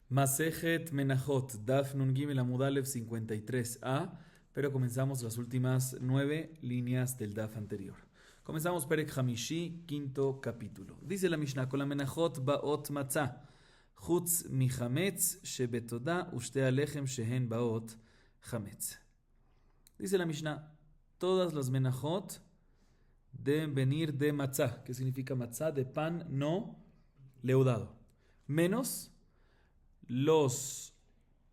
Masejet Menachot, Daf Nun Gimel Amud Aleph 53a, pero comenzamos las últimas 9 líneas del Daf anterior. Comenzamos Perek Hamishi, quinto capítulo. Dice la Mishnah, con la Menachot Baot Matzah, Chutz mi Chametz, Shebetoda, Ushte Alechem Shehen Baot Chametz. Dice la Mishnah, todas las Menachot deben venir de Matzah. ¿Qué significa Matzah? De pan no leudado. Menos los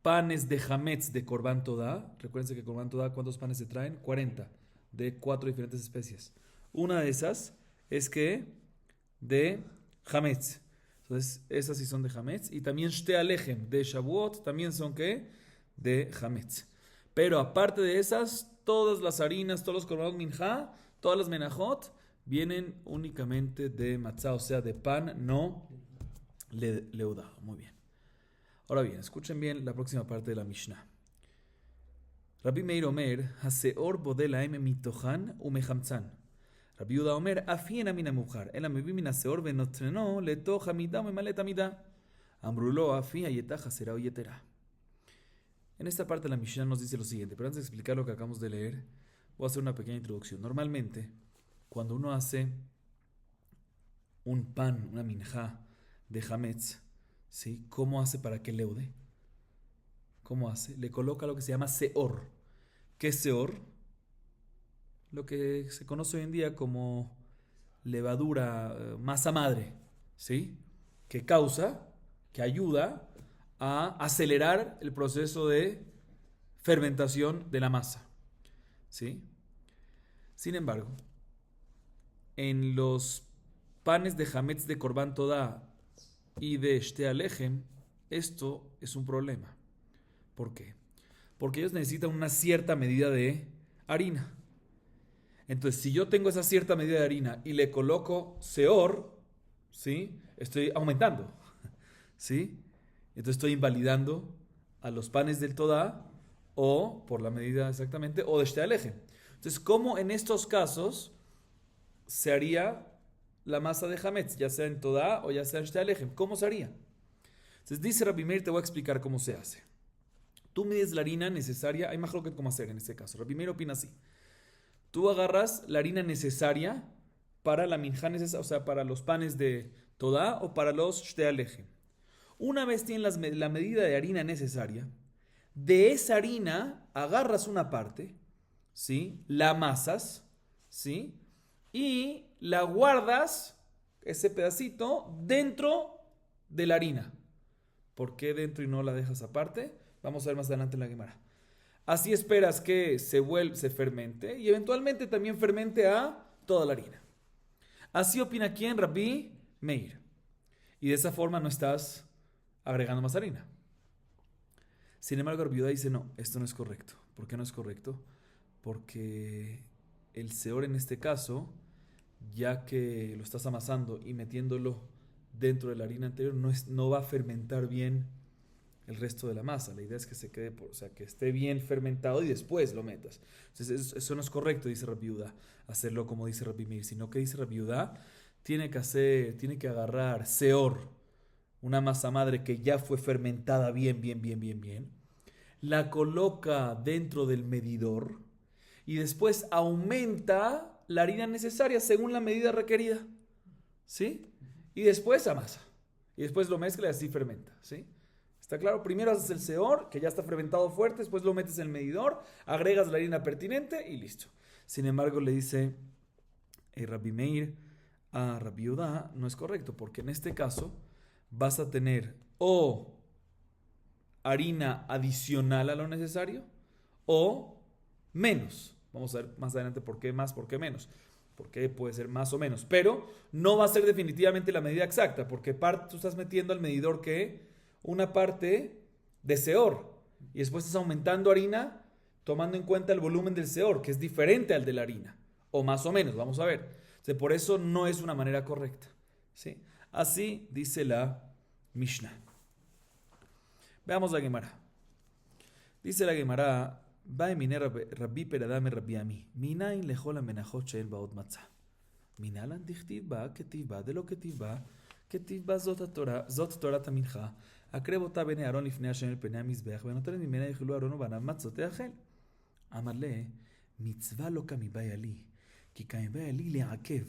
panes de Hametz de Korban Todá. Recuérdense que Korban Todá, ¿cuántos panes se traen? 40, de 4 diferentes especies. Una de esas es que de Hametz. Entonces, esas sí son de Hametz. Y también Shte Alechem de Shavuot también son ¿qué? De Hametz. Pero aparte de esas, todas las harinas, todos los Korban Minjá, todas las Menachot, vienen únicamente de Matzah, o sea, de pan no leudado. Muy bien. Ahora bien, escuchen bien la próxima parte de la Mishnah. Rabbi Meir Omer, Haseor bodel haem mitohan umechamtzan. Rabbi Yehuda Omer, afien amina mujar, el amevim min haseor venotreno letoch hamida umemalet hamida. Amrulo afi hayetah hasera o yetera. En esta parte de la Mishnah nos dice lo siguiente, pero antes de explicar lo que acabamos de leer, voy a hacer una pequeña introducción. Normalmente, cuando uno hace un pan, una minjá de hametz, ¿sí? ¿Cómo hace para que leude? ¿Cómo hace? Le coloca lo que se llama seor. ¿Qué es seor? Lo que se conoce hoy en día como levadura, masa madre, ¿sí? Que causa, que ayuda a acelerar el proceso de fermentación de la masa, ¿sí? Sin embargo, en los panes de hametz de Korban Todá y de Shte Alechem, esto es un problema. ¿Por qué? Porque ellos necesitan una cierta medida de harina. Entonces, si yo tengo esa cierta medida de harina y le coloco seor, ¿sí? Estoy aumentando, ¿sí? Entonces estoy invalidando a los panes del Todá, o por la medida exactamente, o de Shte Alechem. Entonces, ¿cómo en estos casos se haría la masa de hametz, ya sea en Todá o ya sea en Shte Alechem? ¿Cómo se haría? Entonces dice Rabbi Meir, te voy a explicar cómo se hace. Tú mides la harina necesaria, hay más lo que cómo hacer en este caso. Rabbi Meir opina así. Tú agarras la harina necesaria para la minjá necesaria, o sea, para los panes de Todá o para los Shte Alechem. Una vez tienes la medida de harina necesaria, de esa harina agarras una parte, ¿sí? La amasas, ¿sí? Y la guardas, ese pedacito, dentro de la harina. ¿Por qué dentro y no la dejas aparte? Vamos a ver más adelante en la Gemara. Así esperas que se fermente y eventualmente también fermente a toda la harina. Así opina quién, Rabbi Meir. Y de esa forma no estás agregando más harina. Sin embargo, Rabbi Yehuda dice, no, esto no es correcto. ¿Por qué no es correcto? Porque el seor en este caso, ya que lo estás amasando y metiéndolo dentro de la harina anterior, no va a fermentar bien el resto de la masa. La idea es que se quede, o sea, que esté bien fermentado y después lo metas. Entonces, eso no es correcto, dice Rabbi Yehuda, hacerlo como dice Rabbi Meir, sino que dice Rabbi Yehuda, tiene que agarrar seor, una masa madre que ya fue fermentada bien, la coloca dentro del medidor y después aumenta la harina necesaria según la medida requerida, ¿sí? Y después amasa. Y después lo mezcla y así fermenta, ¿sí? ¿Está claro? Primero haces el seor, que ya está fermentado fuerte, después lo metes en el medidor, agregas la harina pertinente y listo. Sin embargo, le dice Rabbi Meir a Rabbi Yehuda, no es correcto, porque en este caso vas a tener o harina adicional a lo necesario o menos. Vamos a ver más adelante por qué más, por qué menos. Porque puede ser más o menos. Pero no va a ser definitivamente la medida exacta. Porque tú estás metiendo al medidor que una parte de seor. Y después estás aumentando harina tomando en cuenta el volumen del seor, que es diferente al de la harina. O más o menos, vamos a ver. Entonces, por eso no es una manera correcta, ¿sí? Así dice la Mishnah. Veamos la Gemara. Dice la Gemara, Baemine Rabbi Peradame Rabbi Ami, Minain lejol amenachot she'en baot matzah. Minalan dichtiv ba, ketiv ba, de lo ketiv ba zot Torah, zot Torah tamincha, הקרב bene Aarón לפני השם אל פני המזבח, ונותן ממנה יאכלו אהרון ובניו מצות תאכל. אמר לה, מצווה לא כמבעיה לי, כי כמבעיה לי לעכב.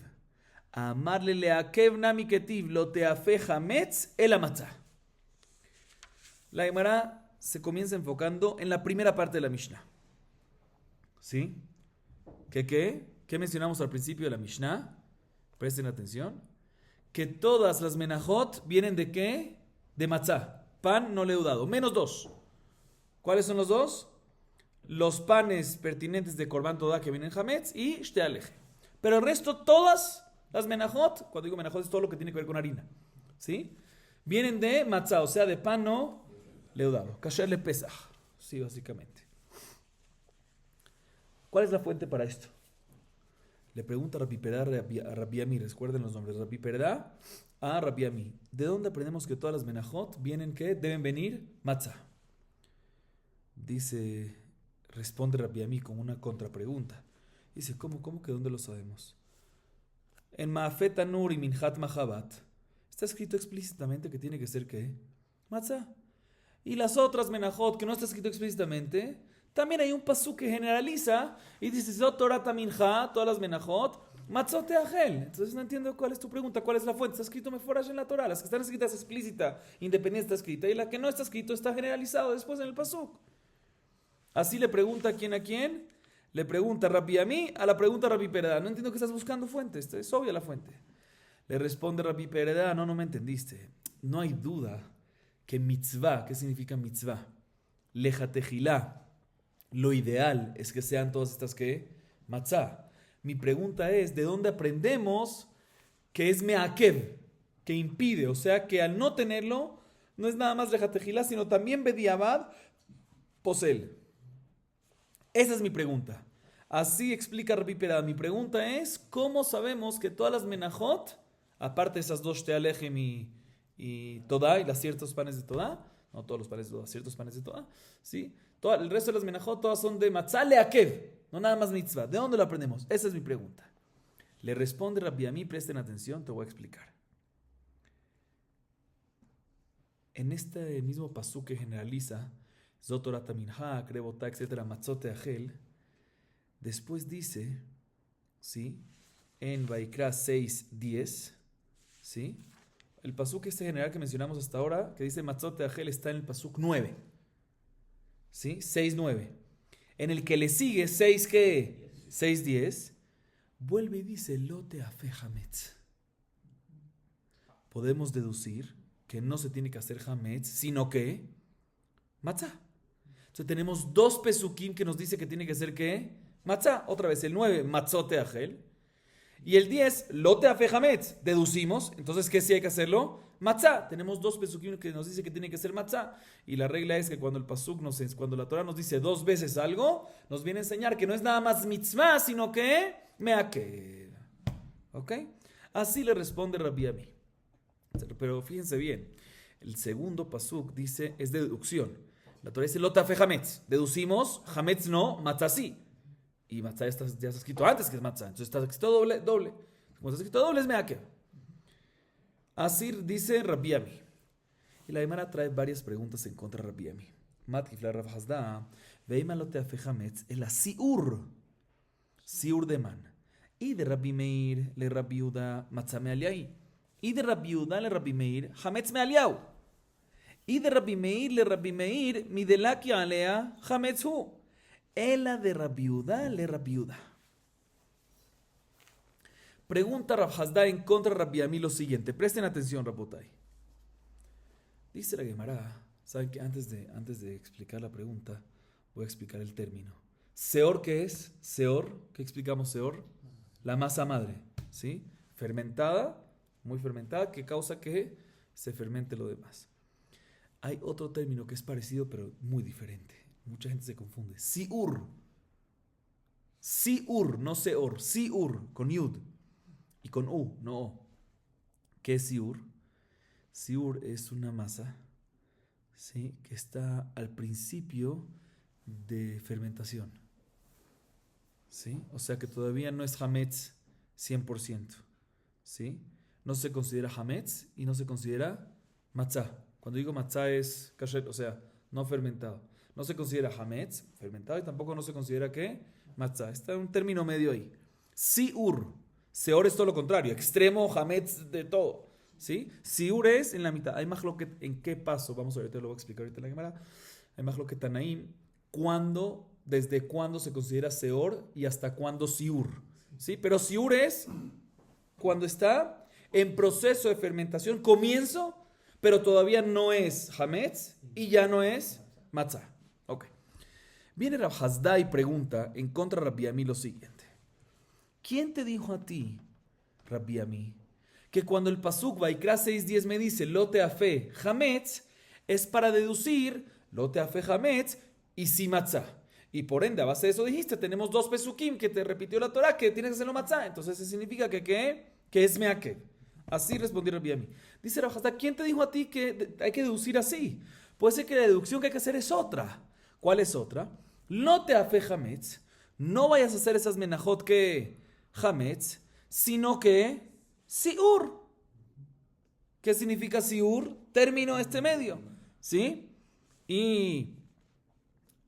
אמר לה לעכב נמי כתיב, לא תאפה חמץ אלא מצה. La Gemara se comienza enfocando en la primera parte de la Mishnah. ¿Sí? ¿Qué mencionamos al principio de la Mishnah? Presten atención. Que todas las menajot vienen de ¿qué? De matzah. Pan no leudado. Menos dos. ¿Cuáles son los dos? Los panes pertinentes de Korban Todá que vienen en Hametz y Shtealeje. Pero el resto, todas las menajot, cuando digo menajot es todo lo que tiene que ver con harina. ¿Sí? Vienen de matzah, o sea, de pan no leudado. Kasher le Pesach. Sí, básicamente. ¿Cuál es la fuente para esto? Le pregunta Rabbi Pereda a Rabbi Ami. Recuerden los nombres. Rabbi Pereda a Rabbi Ami. ¿De dónde aprendemos que todas las menajot vienen que deben venir matzah? Responde Rabbi Ami con una contrapregunta. Dice, ¿cómo que dónde lo sabemos? En Maafet Tanur y Minhat Mahabat está escrito explícitamente que tiene que ser ¿qué? Matzah. Y las otras menajot que no está escrito explícitamente, también hay un pasuk que generaliza y dice, Zot Torah Minha, todas las menajot, matzot teachel. Entonces no entiendo cuál es tu pregunta, cuál es la fuente. Está escrito meforash en la Torah, las que están escritas explícita, independiente está escrita, y la que no está escrito está generalizado después en el pasuk. Así le pregunta quién a quién, le pregunta Rabbi Ami a la pregunta Rabbi Pereda. No entiendo que estás buscando fuente, es obvia la fuente. Le responde Rabbi Pereda, no me entendiste. No hay duda que mitzvah, ¿qué significa mitzvah? Lejatejilá. Lo ideal es que sean todas estas ¿qué? Matzah. Mi pregunta es, ¿de dónde aprendemos que es meakev? Que impide, o sea que al no tenerlo, no es nada más lejatejilá, sino también bediabad posel. Esa es mi pregunta. Así explica Rabbi Pereda. Mi pregunta es, ¿cómo sabemos que todas las menajot, aparte de esas dos Shtealechem y Todá, y las ciertos panes de Todá, no todos los panes de Todá, ciertos panes de Todá, ¿sí? El resto de las menajot todas son de matzah leakev, no nada más mitzvah. ¿De dónde lo aprendemos? Esa es mi pregunta. Le responde Rabbi Ami, presten atención, te voy a explicar. En este mismo pasuk que generaliza, Zot Torah Minha, Krebotá, etc., matzot teachel, después dice, ¿sí? En Vaikra 6:10, ¿sí? El pasuk este general que mencionamos hasta ahora, que dice matzot teachel, está en el pasuk 9. ¿Sí? 6:9. En el que le sigue 6, ¿qué? 6:10. Vuelve y dice, Lote afe hametz. Podemos deducir que no se tiene que hacer hametz, sino que matzah. Entonces tenemos dos pesukim que nos dice que tiene que ser ¿qué? Matzah. Otra vez, el 9, matzot teachel. Y el 10, Lote afe hametz. Deducimos, entonces ¿qué sí hay que hacerlo? Matzah. Tenemos dos pesukim que nos dice que tiene que ser matzah. Y la regla es que cuando el pasuk cuando la Torah nos dice dos veces algo, nos viene a enseñar que no es nada más mitzvah, sino que meakev. ¿Ok? Así le responde Rabbi Ami. Pero fíjense bien, el segundo pasuk dice, es de deducción. La Torah dice, Lot afe hametz. Deducimos, hametz no, matzah sí. Y matzah ya está escrito antes que es matzah. Entonces está escrito doble. Como está escrito doble es meakev. Así dice Rabbi Ami. Y la Gemara trae varias preguntas en contra de Rabbi Ami. Matkifla Rav Hasda, veima lo teafe hametz, el siur de man. Y de Rabbi Meir le Rabbi Yehuda matzah mealiai. Y de Rabbi Yehuda le Rabbi Meir hametz mealiau. Y de Rabbi Meir le Rabbi Meir midelaki alea hametz hu. Ela de Rabbi Yehuda le Rabbi Yehuda. Pregunta Rav Hasda en contra de Rabbi Ami lo siguiente. Presten atención, Rabotai. Dice la Gemara, ¿saben qué? Antes de explicar la pregunta, voy a explicar el término. Seor, ¿qué es? Seor, ¿qué explicamos seor? La masa madre, ¿sí? Fermentada, muy fermentada, que causa que se fermente lo demás. Hay otro término que es parecido, pero muy diferente. Mucha gente se confunde. Siur. Siur, no seor. Siur, con yud. Y con u, no o. ¿Qué es siur? Siur es una masa, ¿sí? Que está al principio de fermentación, ¿sí? O sea que todavía no es hametz 100%, ¿sí? No se considera hametz y no se considera matzah. Cuando digo matzah es kasher, o sea, no fermentado. No se considera hametz, fermentado, y tampoco no se considera ¿qué? Matzah. Está un término medio ahí. Siur. Seor es todo lo contrario. Extremo, hametz, de todo. ¿Sí? Siur es en la mitad. Hay mahloket en qué paso. Vamos a ver, te lo voy a explicar ahorita en la Gemara. Hay mahloket tanaim. ¿Cuándo, desde cuándo se considera seor y hasta cuándo siur? ¿Sí? Pero siur es cuando está en proceso de fermentación, comienzo, pero todavía no es hametz y ya no es matzah. Ok. Viene Rav Hasda y pregunta en contra de Rabbi Ami lo siguiente. ¿Quién te dijo a ti, Rabbi Ami, que cuando el pasuk Vaikra 6:10 me dice lote afe hametz, es para deducir lote afe hametz y si matzah? Y por ende, a base de eso dijiste, tenemos dos pesukim que te repitió la Torah que tienes que hacerlo matzah. Entonces eso significa que es meakev. Así respondió Rabbi Ami. Dice Rav Hasda, ¿quién te dijo a ti que hay que deducir así? Puede ser que la deducción que hay que hacer es otra. ¿Cuál es otra? No te afe hametz, no vayas a hacer esas menajot que hametz, sino que siur. ¿Qué significa siur? Término este medio. ¿Sí? Y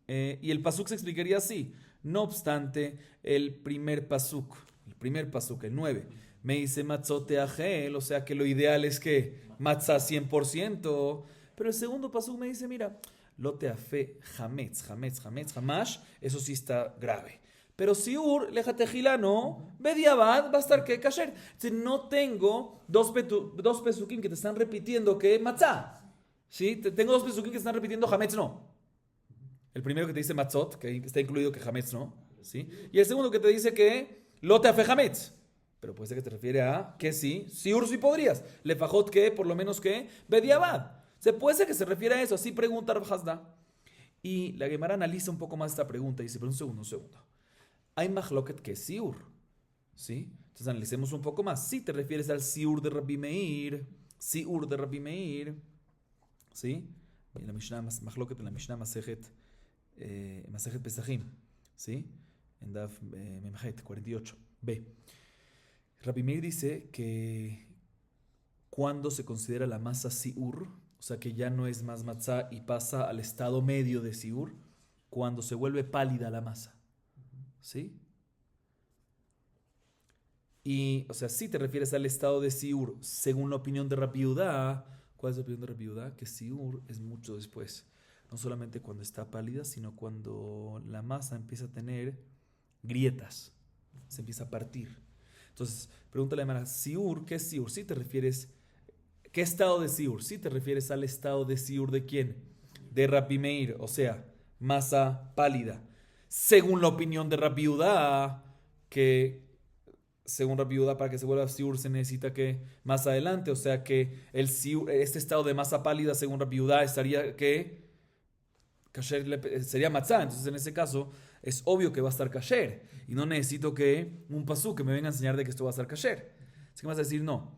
el pasuk se explicaría así. No obstante, el primer pasuk, el 9, me dice matzote agel, o sea que lo ideal es que matzah 100%, pero el segundo pasuk me dice, mira, lote afe hametz, hamash, eso sí está grave. Pero siur, lejatejila no, bediabad va a estar que kasher. No tengo dos pesukim que te están repitiendo que matzah. ¿Sí? Tengo dos pesukim que están repitiendo hametz no. El primero que te dice matzot, que está incluido que hametz no. ¿Sí? Y el segundo que te dice que lote afe hametz. Pero puede ser que te refiere a que sí, siur sí podrías. Lefajot que, por lo menos que, bediabad. Se puede ser que se refiere a eso, así pregunta Rav Hasda. Y la Gemara analiza un poco más esta pregunta y dice, pero un segundo. Hay mahloket que es siur, ¿sí? Entonces analicemos un poco más. Si te refieres al siur de Rabbi Meir, ¿sí? En la Mishnah, mahloket en la Mishnah Masejet Pesachim, ¿sí? En Daf Memchet 48, B. Rabbi Meir dice que cuando se considera la masa siur, o sea que ya no es más matzah y pasa al estado medio de siur, cuando se vuelve pálida la masa. ¿Sí? Y, o sea, si te refieres al estado de siur, según la opinión de Rabbi Yehuda, ¿cuál es la opinión de Rabbi Yehuda? Que siur es mucho después. No solamente cuando está pálida, sino cuando la masa empieza a tener grietas, se empieza a partir. Entonces, pregúntale a la hermana, siur, ¿qué es siur? Si te refieres, ¿qué estado de siur? Si te refieres al estado de siur de quién? De Rabbi Meir, o sea, masa pálida. Según la opinión de Rabbi Yehuda, que según Rabbi Yehuda, para que se vuelva siur se necesita que más adelante, o sea que el siur, este estado de masa pálida, según Rabbi Yehuda, estaría que kasher sería matzah. Entonces en ese caso es obvio que va a estar kasher y no necesito que un pasú que me venga a enseñar de que esto va a estar kasher. Así que vas a decir, no,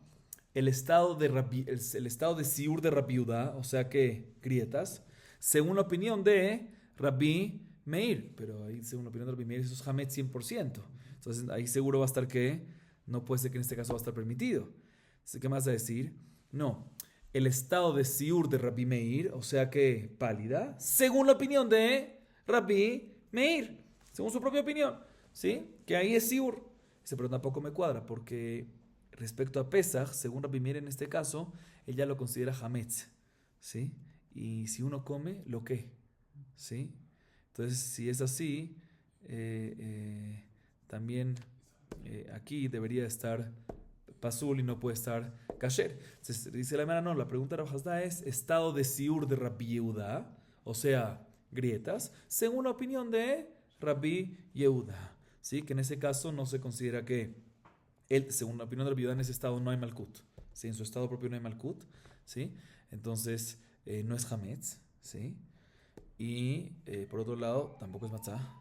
el estado de siur de Rabbi Yehuda, o sea que grietas, según la opinión de Rabbi Meir, pero ahí según la opinión de Rabbi Meir eso es hametz 100%. Entonces ahí seguro va a estar que no puede ser que en este caso va a estar permitido. Así que me vas a decir, no, el estado de siur de Rabbi Meir, o sea que pálida, según la opinión de Rabbi Meir, según su propia opinión, ¿sí? Que ahí es siur. Dice, pero tampoco me cuadra, porque respecto a Pesach, según Rabbi Meir en este caso, él ya lo considera hametz, ¿sí? Y si uno come, ¿lo qué? ¿Sí? Entonces, si es así, también aquí debería estar pasul y no puede estar kasher. Entonces, dice la hermana, no, la pregunta de Rav Hasda es estado de siur de Rabbi Yehuda, o sea, grietas, según la opinión de Rabbi Yehuda, ¿sí? Que en ese caso no se considera que según la opinión de Rabbi Yehuda, en ese estado no hay malkut, ¿sí? En su estado propio no hay malkut, ¿sí? Entonces, no es hametz, ¿sí? Y por otro lado, tampoco es matzah,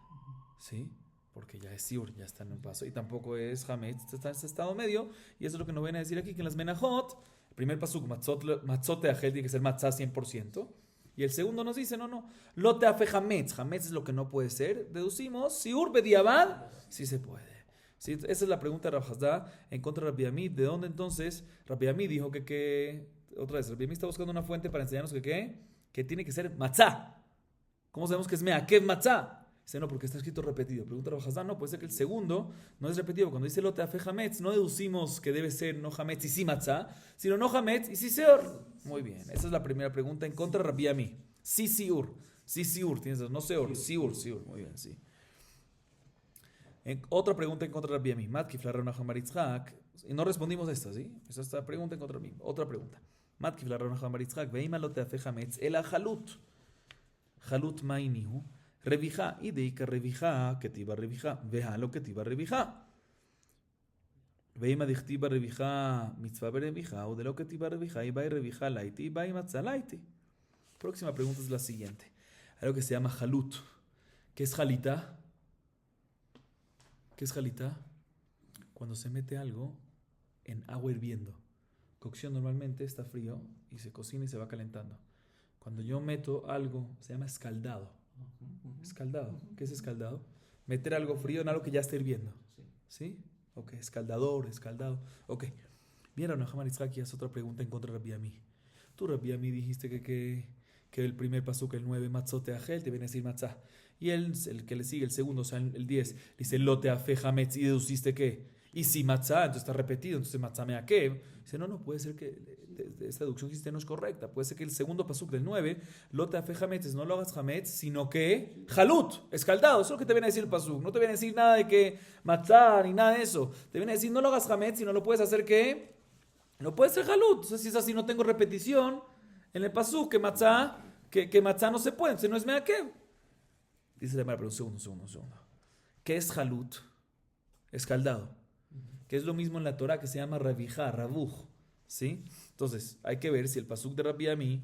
¿sí? Porque ya es siur, ya está en un paso. Y tampoco es hametz, está en ese estado medio. Y eso es lo que nos viene a decir aquí, que en las menajot, el primer pasuk, matzote ajel, tiene que ser matzah 100%. Y el segundo nos dice, no, lote afe hametz. Hametz es lo que no puede ser. Deducimos, siur bediabad, sí se puede. ¿Sí? Esa es la pregunta de Rav Hasda en contra de Rabbi Ami. ¿De dónde entonces Rabbi Ami dijo que Otra vez, Rabbi Ami está buscando una fuente para enseñarnos que ¿qué? Que tiene que ser matzah. ¿Cómo sabemos que es me'akev matzah? Dice, no, porque está escrito repetido. Pregunta Rav Hazán, no, puede ser que el segundo no es repetido. Cuando dice lote afe hametz, no deducimos que debe ser no hametz y sí matzah, sino no hametz y sí seor. Muy bien, esa es la primera pregunta en contra de Rabbi Ami. Sí siur, tienes no seor, siur, muy bien, sí. Otra pregunta en contra de Rabbi Ami. Matkif la Rav Bar Yitzhak, y no respondimos a esta, ¿sí? Esa es la pregunta en contra de mí. Otra pregunta. Matkif la Rav Bar Yitzhak, veima lote afe hametz, el halut. Halut mainihu. Revija, y de que revija, que tiba revija, veja lo que tiba revija. Veima dichtiba revija, mitzvah revija, o de lo que tiba revija, y va y revija laiti, y va y matzah laiti. Próxima pregunta es la siguiente. Algo que se llama halut. ¿Qué es halita? ¿Qué es halita? Cuando se mete algo en agua hirviendo. Cocción normalmente está frío y se cocina y se va calentando. Cuando yo meto algo, se llama escaldado. Escaldado. ¿Qué es escaldado? Meter algo frío en algo que ya está hirviendo. ¿Sí? Ok, escaldado. Ok. Mira, Rav Yitzhak hace otra pregunta en contra de Rabbi Ami. Tú, Rabbi Ami, dijiste que el primer pasuk, el 9, matzote ajel, te viene a decir matzah. Y el que le sigue, el segundo, o sea, el 10, dice lote afe hametz, y deduciste que. Y si matzah, entonces está repetido, entonces matzah me akev. Dice, no, puede ser que esta deducción que hiciste no es correcta. Puede ser que el segundo pasuk del 9, lote afe hametz, no lo hagas hametz, sino que halut, escaldado. Eso es lo que te viene a decir el pasuk. No te viene a decir nada de que matzah ni nada de eso. Te viene a decir, no lo hagas hametz, sino lo puedes hacer que. No puede ser halut. Entonces, si es así, no tengo repetición en el pasuk que matzah no se puede. Entonces no es meakev. Dice la Gemara, pero un segundo. ¿Qué es halut? Escaldado. Que es lo mismo en la Torah que se llama revijá, rabuj, ¿sí? Entonces, hay que ver si el pasuk de Rabbi Ami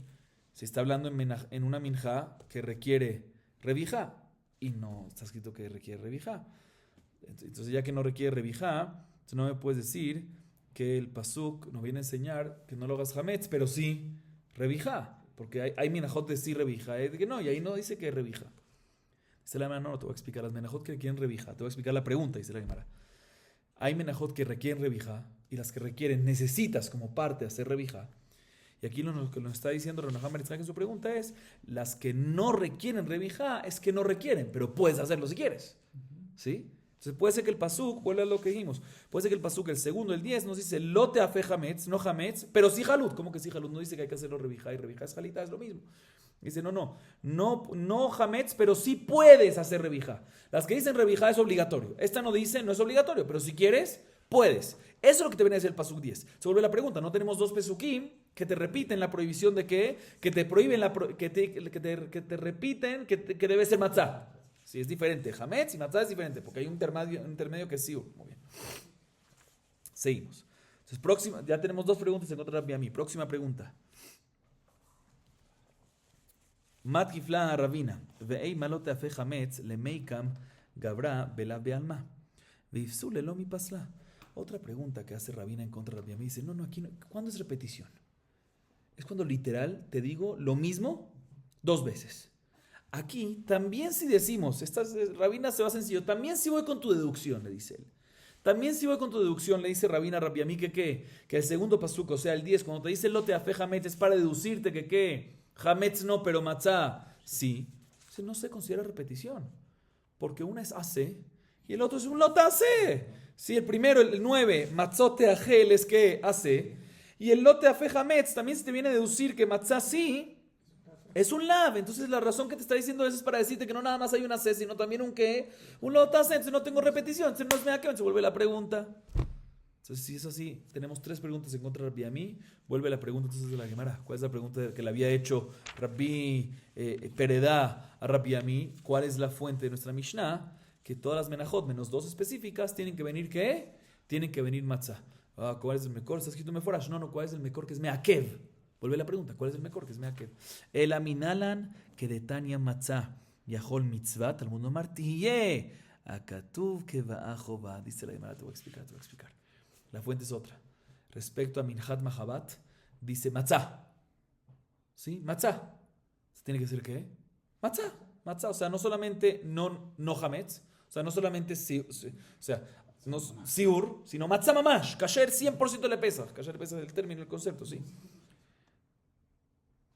se está hablando en una minjá que requiere revijá, y no está escrito que requiere revijá. Entonces, ya que no requiere revijá, no me puedes decir que el pasuk nos viene a enseñar que no lo hagas hametz, pero sí revijá, porque hay minajot de sí revijá, de que no, y ahí no dice que es revijá. Dice la Gemara, no, te voy a explicar las menajot que requieren revijá, te voy a explicar la pregunta, dice la Gemara. Hay menajot que requieren revijá y las que requieren necesitas como parte hacer revijá. Y aquí lo que nos está diciendo Rav Bar Yitzhak en su pregunta es las que no requieren revijá es que no requieren, pero puedes hacerlo si quieres. ¿Sí? Entonces puede ser que el pasuk, vuelve a lo que dijimos, puede ser que el pasuk, el segundo, el 10, nos dice lote afe hametz, no hametz, pero sí halut. ¿Cómo que sí halut? No dice que hay que hacerlo revijá y revijá es halita, es lo mismo. Dice, no hametz, pero sí puedes hacer revijá. Las que dicen revijá es obligatorio. Esta no dice, no es obligatorio, pero si quieres, puedes. Eso es lo que te viene a decir el pasuk 10. Se vuelve la pregunta, ¿no tenemos dos pesukim que te repiten la prohibición de qué? Que te prohíben, que te repiten que debe ser matzah. Si es diferente, hametz y matzah es diferente, porque hay un intermedio que es siur. Muy bien. Seguimos. Entonces, ya tenemos dos preguntas en contra de Rabbi Ami. Próxima pregunta. Matkifla Ravina, ve'ei malote afe hametz lemeikam gabra bela bealma, veifsule lo mi pasla. Otra pregunta que hace Ravina en contra de Rabbi Ami dice, no, aquí no, ¿cuándo es repetición? Es cuando literal te digo lo mismo dos veces. Aquí también si decimos, Ravina se va sencillo, también si voy con tu deducción, le dice él. También si voy con tu deducción, le dice Ravina a Rabbi Ami que el segundo pasuk, o sea el 10, cuando te dice lote afe hametz es para deducirte que hametz no, pero matzah sí. No se considera repetición. Porque una es hace y el otro es un lot hace. Sí, el primero, el 9, matzote ajel es que hace. Y el lote afe hametz también se te viene a deducir que matzah sí es un lav. Entonces la razón que te está diciendo eso es para decirte que no nada más hay una hace, sino también un qué. Un lot hace, entonces no tengo repetición. Entonces no es mea que se vuelve la pregunta. Entonces, si es así, tenemos tres preguntas en contra de Rabbi Ami. Vuelve la pregunta entonces de la Gemara. ¿Cuál es la pregunta que le había hecho Rabbi Peredá a Rabbi Ami? ¿Cuál es la fuente de nuestra Mishnah? Que todas las menajot, menos dos específicas, tienen que venir ¿qué? Tienen que venir matzah. ¿Cuál es el mejor? ¿Está escrito meforash? No, ¿cuál es el mejor que es meakev? Vuelve la pregunta, ¿cuál es el mejor que es meakev? El aminalan que de Tanya matzah yahol mitzvah al mundo martiye akatuv que va. Dice la Gemara, te voy a explicar. La fuente es otra. Respecto a Minhat Mahabat, dice matzah. ¿Sí? Matzah. ¿Tiene que decir qué? Matzah. O sea, no solamente no hametz, o sea, no solamente siur, sino matzah mamash. Kasher 100% le pesa. Kasher le pesa el término, el concepto, sí.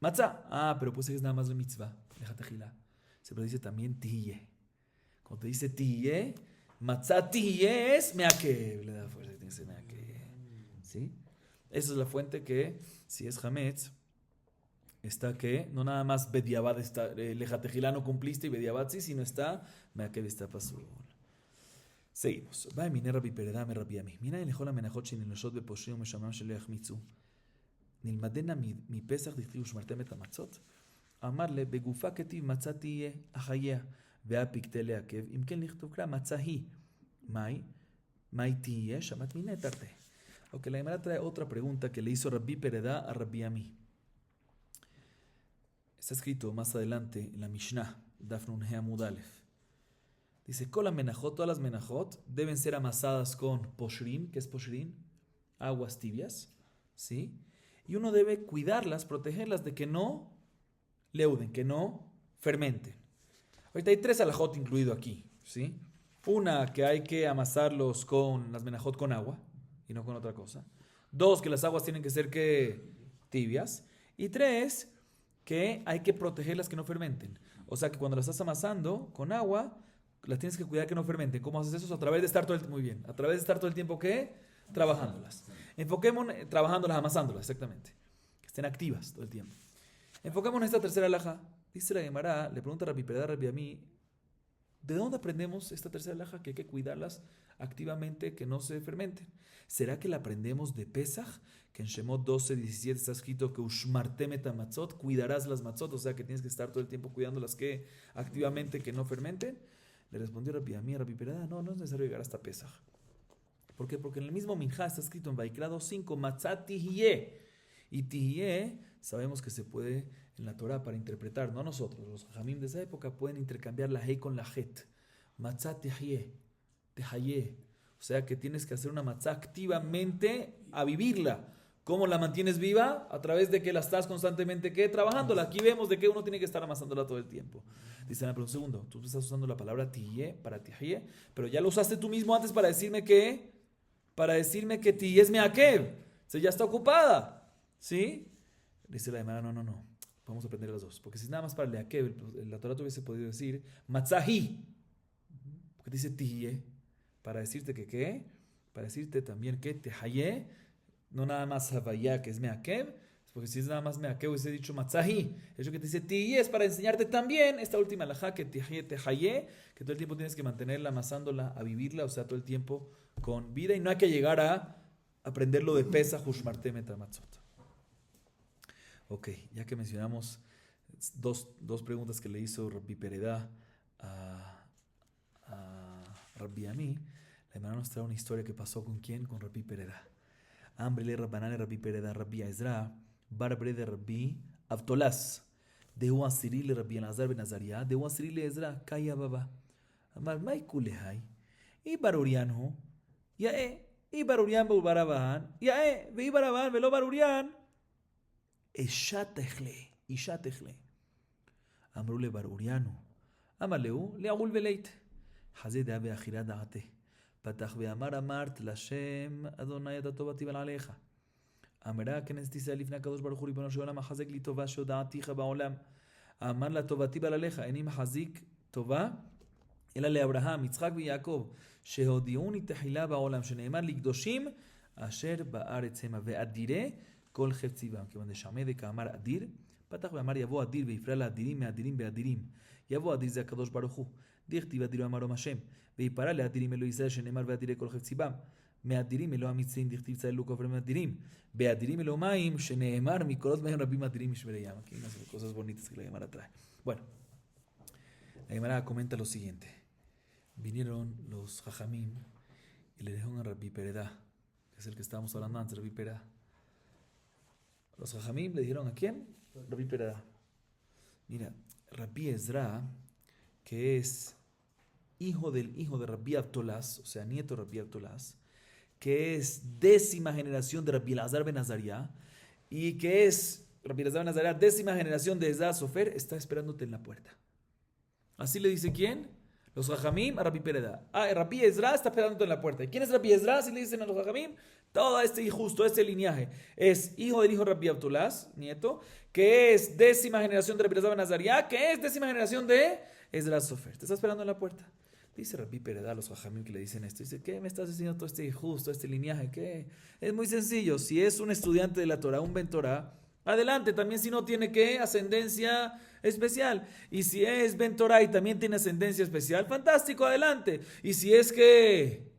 Matzah. Ah, pero pues es nada más la mitzvah. Déjate gilar. Se dice también tihye. Cuando te dice tihye, matzah tihye es meakev. Le da fuerza que tiene que ser meakev. ¿Sí? Esa es la fuente que, si es hametz, está que no nada más bediabad está, lejatejilá no cumpliste y bediabad sí, sino está meakev está pasul. Seguimos. Va mine Rabbi Pereda me Rabbi Ami. Mina en lejol amenachot shenilashot beposhrim umeshamam shelo yachmitzu. נלמדנה מפסח דכתיב ושמרתם את המצות. אמר לה, בגופה כתיב מצה תהיה אחייה, והפקטי לעכב, אם כן לכתוב קרא מצה היא. מהי תהיה? שמעת מיני תרתי. Ok, la Gemara trae otra pregunta que le hizo Rabbi Pereda a Rabbi Ami. Está escrito más adelante en la Mishnah, Daf Nun He Amud Aleph. Dice, Kol amenachot, todas las menachot deben ser amasadas con poshrin. ¿Qué es poshrin? Aguas tibias, ¿sí? Y uno debe cuidarlas, protegerlas de que no leuden, que no fermenten. Ahorita hay 3 alajot incluido aquí, ¿sí? Una, que hay que amasarlos con las menajot con agua y no con otra cosa. 2, que las aguas tienen que ser que tibias. Y 3, que hay que protegerlas que no fermenten. O sea que cuando las estás amasando con agua, las tienes que cuidar que no fermenten. ¿Cómo haces eso? A través de estar todo el tiempo, muy bien, a través de estar todo el tiempo, ¿qué? Trabajándolas. Enfoquémonos, trabajándolas, amasándolas, exactamente. Que estén activas todo el tiempo. Enfoquémonos en esta tercera alhaja. Dice la Gemara, le pregunta a Rabbi Pereda, Rabbi Ami, ¿de dónde aprendemos esta tercera alhaja? Que hay que cuidarlas activamente, que no se fermenten. ¿Será que la aprendemos de Pesach? Que en Shemot 12:17 está escrito que Ushmartem et hamatzot, cuidarás las matzot, o sea que tienes que estar todo el tiempo cuidándolas que activamente, que no fermenten. Le respondió Rabbi Ami a Rabbi Pereda, no es necesario llegar hasta Pesach. ¿Por qué? Porque en el mismo Minjá está escrito en Vaikra 2:5, Matzah tihye. Y tihye, sabemos que se puede en la Torah para interpretar, no nosotros, los jamim de esa época pueden intercambiar la hei con la het. Matzah tihye, tehayé. O sea que tienes que hacer una matzah activamente a vivirla. ¿Cómo la mantienes viva? A través de que la estás constantemente, ¿qué? Trabajándola. Aquí vemos de que uno tiene que estar amasándola todo el tiempo. Dice, pero un segundo, tú estás usando la palabra tihye para tihye, pero ya lo usaste tú mismo antes para decirme que tihye es meakev. O sea, ya está ocupada. ¿Sí? Dice la Gemara, no. Vamos a aprender las dos. Porque si es nada más para leakev, la Torah hubiese podido decir matzahi. Porque dice tihye. Para decirte que qué. Para decirte también que tehayé. No nada más havaya, que es meakev. Porque si es nada más meakev, hubiese dicho matzahi. Eso que te dice tihye es para enseñarte también esta última alajá, que tehayé, que todo el tiempo tienes que mantenerla, amasándola, a vivirla, o sea, todo el tiempo con vida. Y no hay que llegar a aprenderlo de Pesach, Ushmartem et hamatzot. Ok, ya que mencionamos dos preguntas que le hizo Rabbi Pereda a Rabbi Ami, la hermana nos trae una historia que pasó con quién, con Rabbi Pereda. Ambrele Rabbanane Rabbi Pereda, Rabbi Ezra, Barbre de Rabbi Avtolas, de Asiri le Rabbi Elazar ben Azaria, de Asiri le Ezra, Kaya Baba. Amar Mai Kulehai, y Barurian y Barurian Barabahan, y Barabahan, velo Barurian. Isha techle. אמרו לברוריינו, אמר לו, לעול ולית. חזה דעה באחירה דעתה. פתח ואמר, אמרת לשם, אדוני אתה טובתי ולעליך. אמרה, כנסת ישראל לפני הקדוש ברוך הוא ריבונו של עולם, מחזק לי טובה שהודעתיך בעולם. אמר לה, טובתי ועליך, איני מחזיק טובה, אלא לאברהם, יצחק ויעקב, שהודיעוני תחילה בעולם, שנאמר לקדושים, אשר בארץ המה, ואדירי כל חפציבם. כיוון דשמע דקאמר אדיר, פתח ואמר יבוא אדיר ויפרע לאדירים מאדירים באדירים. יבוא אדיר זה הקדוש ברוך הוא. דכתיב אדירו אמרום השם. ויפרע לאדירים אלוהי ישראל שנאמר ואדירי כל חפציבם. מאדירים אלוה המצרים דכתיב צללו כופרים מאדירים. באדירים אלוה מים שנאמר מקולות מהם רבים אדירים משמרי ים. Aquí unas cosas bonitas que la Gemara trae. Bueno, la Gemara comenta lo siguiente. Vinieron los Jajamim y le dijeron a Rabbi Pereda, que es el que estábamos hablando antes, Rabbi Pereda. Los Jajamim le dijeron, ¿a quién? Rabbi Pereda. Mira, Rabbi Ezra, que es hijo de Rabbi Avtolas, o sea, nieto de Rabbi Avtolas, que es 10ª generación de Rabbi Elazar ben Azaria, y que es Rabbi Elazar ben Azaria, 10ª generación de Ezra Sofer, está esperándote en la puerta. Así le dice ¿quién? Los Jajamim a Rabbi Pereda. Rabbi Ezra está esperándote en la puerta. ¿Y quién es Rabbi Ezra? Así le dicen a los Jajamim. Todo este injusto, este linaje, es hijo del hijo de Rabbi Avtolas, nieto, que es 10ª generación de Rabbi Elazar ben Azariah, que es 10ª generación de Ezra Sofer. Te está esperando en la puerta. Dice Rabbi Pereda a los jajamim que le dicen esto. Dice, ¿qué me estás diciendo todo este injusto, este linaje? ¿Qué? Es muy sencillo. Si es un estudiante de la Torah, un Ben Torah, adelante. También si no tiene, ¿qué? Ascendencia especial. Y si es Ben Torah y también tiene ascendencia especial, fantástico, adelante. Y si es que...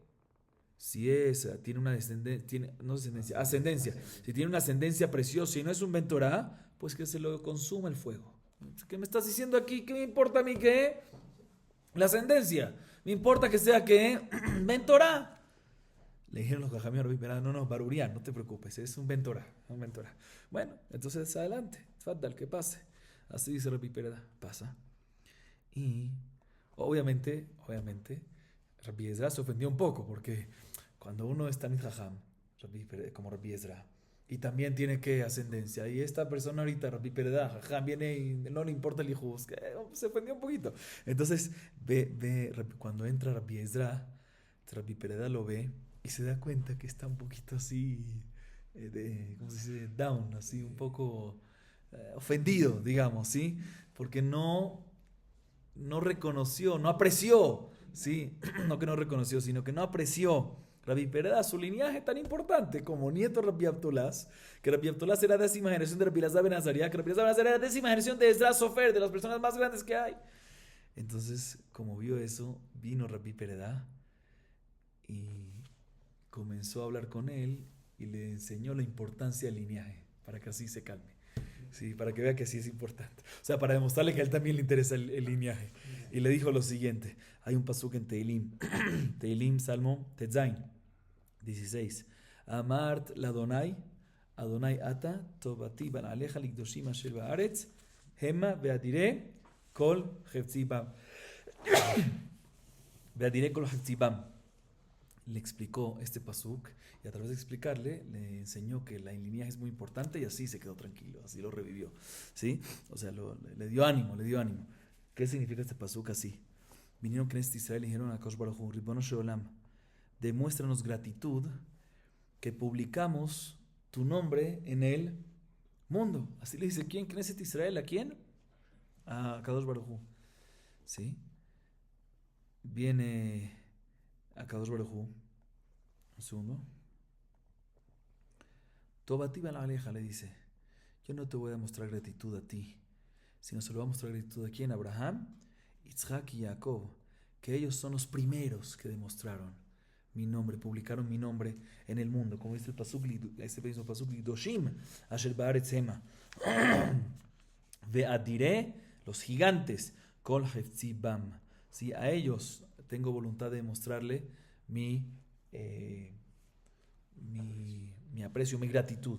tiene una ascendencia. Si tiene una ascendencia preciosa y no es un Ben Torah, pues que se lo consuma el fuego. ¿Qué me estás diciendo aquí? ¿Qué me importa a mí qué? La ascendencia. Me importa que sea que Ben Torah. Le dijeron los jajamim a Rabbi Pereda, no, Barurián, no te preocupes, es un Ben Torah, un Ben Torah. Bueno, entonces adelante, fatal, que pase. Así dice Rabbi Pereda, pasa. Y obviamente, Rabbi Ezra se ofendió un poco, porque cuando uno es Talmid Jajam, como Rabbi Ezra, y también tiene que ascendencia, y esta persona ahorita, Rabbi Pereda, Jajam, viene y no le importa el hijus, se ofendió un poquito. Entonces, cuando entra Rabbi Ezra, Rabbi Pereda lo ve y se da cuenta que está un poquito así, ¿cómo se dice? Down, así un poco ofendido, digamos, ¿sí? Porque no reconoció, no apreció, ¿sí? No que no reconoció, sino que no apreció Rabbi Pereda su linaje tan importante como nieto de Rabbi Abdullah, que Rabbi Abdullah era 10ª generación de Rabbi Elazar ben Azariah, que Rabbi Elazar ben Azariah era 10ª generación de Ezra Sofer, de las personas más grandes que hay. Entonces, como vio eso, vino Rabbi Pereda y comenzó a hablar con él y le enseñó la importancia del linaje, para que así se calme. Sí, para que vea que sí es importante. O sea, para demostrarle que a él también le interesa el linaje. Y le dijo lo siguiente. Hay un pasuk en Teilim. Teilim, Salmo Tetzain 16. Amart ladonai, Adonai ata, tobati ban aleja likdoshim asher baaretz, hema beadire kol heftzibam. Beadire kol heftzibam. Le explicó este pasuk y a través de explicarle le enseñó que la linaje es muy importante y así se quedó tranquilo, así lo revivió, ¿sí? O sea, le dio ánimo. ¿Qué significa este pasuk así? Vinieron Knesset Israel y dijeron a Kadosh Baruj Hu, Ribono Shel Olam, demuéstranos gratitud que publicamos tu nombre en el mundo. Así le dice, ¿quién? Knesset Israel, ¿a quién? A Kadosh Baruj Hu, ¿sí? Viene a Kadosh Baruj Hu, un segundo. Tobati ben aleja le dice, yo no te voy a mostrar gratitud a ti, sino se lo voy a mostrar gratitud a quién, Abraham, Isaac y Jacob, que ellos son los primeros que demostraron mi nombre, publicaron mi nombre en el mundo, como dice el pasuk, este mismo pasuk, Lidoshim, Asher Baaretz Hema, Ve'adiré, los gigantes, Kol Heftzibam, ¿sí? A ellos tengo voluntad de mostrarle mi aprecio, mi gratitud,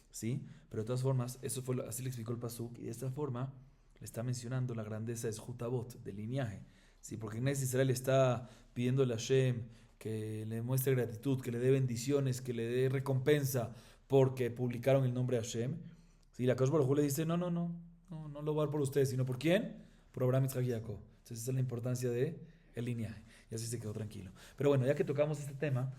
¿sí? Pero de todas formas, así le explicó el pasuk, y de esta forma le está mencionando la grandeza de Jutabot, del linaje, ¿sí? Porque Knesset Israel está pidiéndole a Hashem que le muestre gratitud, que le dé bendiciones, que le dé recompensa porque publicaron el nombre de Hashem. ¿Sí? La Kadosh Baruj Hu le dice, no lo voy a dar por ustedes, sino ¿por quién? Por Abraham, Isaac y Jacob. Entonces esa es la importancia del linaje. Y así se quedó tranquilo. Pero bueno, ya que tocamos este tema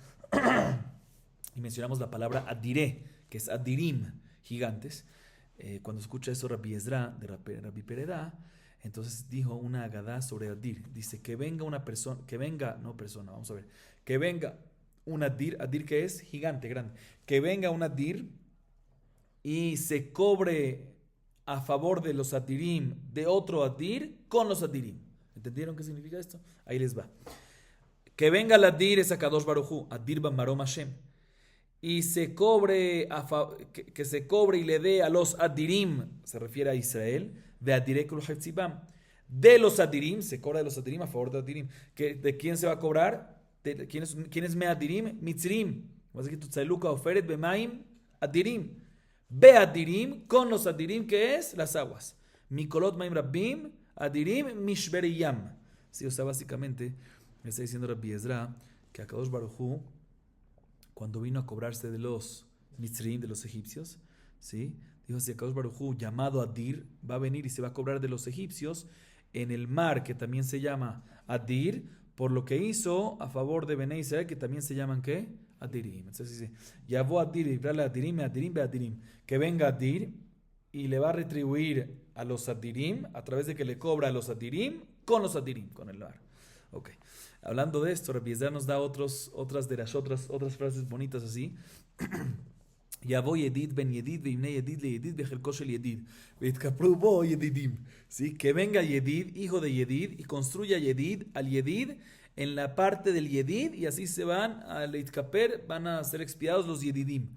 y mencionamos la palabra adiré, que es adirim, gigantes, cuando escucha eso Rabbi Ezra de Rabbi Pereda, entonces dijo una agadá sobre adir. Dice que venga una persona, que venga un adir que es gigante, grande, que venga un adir y se cobre a favor de los adirim de otro adir con los adirim. ¿Entendieron qué significa esto? Ahí les va. Que venga el adir es a Kadosh Baruj Hu, adir bamarom Hashem, y se cobre que se cobre y le dé a los adirim, se refiere a Israel, de adiré kol heftzibam, de los adirim, se cobra de los adirim a favor de adirim. ¿De quién se va a cobrar? ¿Quién es me adirim? Mitzrim. Vas a decir, tzailuka oferet bemaim adirim. Be adirim, con los adirim, que es las aguas. Mikolot maim rabbim, adirim mishberiyam. Sí, o sea, básicamente me está diciendo Rabbi Ezra que a Kadosh Baruj Hu, cuando vino a cobrarse de los Mitzrim, de los egipcios, ¿sí? Dijo así, Kadosh Baruj Hu, llamado Adir, va a venir y se va a cobrar de los egipcios en el mar, que también se llama Adir, por lo que hizo a favor de Bené Israel, que también se llaman, ¿qué? Adirim. Entonces dice, Yavó Adir, Adirim, Adirim, Adirim, que venga Adir y le va a retribuir a los Adirim a través de que le cobra a los Adirim, con el bar. Ok. Hablando de esto, Rabbi Yehuda nos da otras frases bonitas así. Yavo Yedid ben Yedid veimne Yedid le Yedid bejelko shel Yedid veitkapru bo Yedidim. ¿Sí? Que venga Yedid, hijo de Yedid, y construya Yedid al Yedid en la parte del Yedid, y así se van a Leitkaper, van a ser expiados los Yedidim.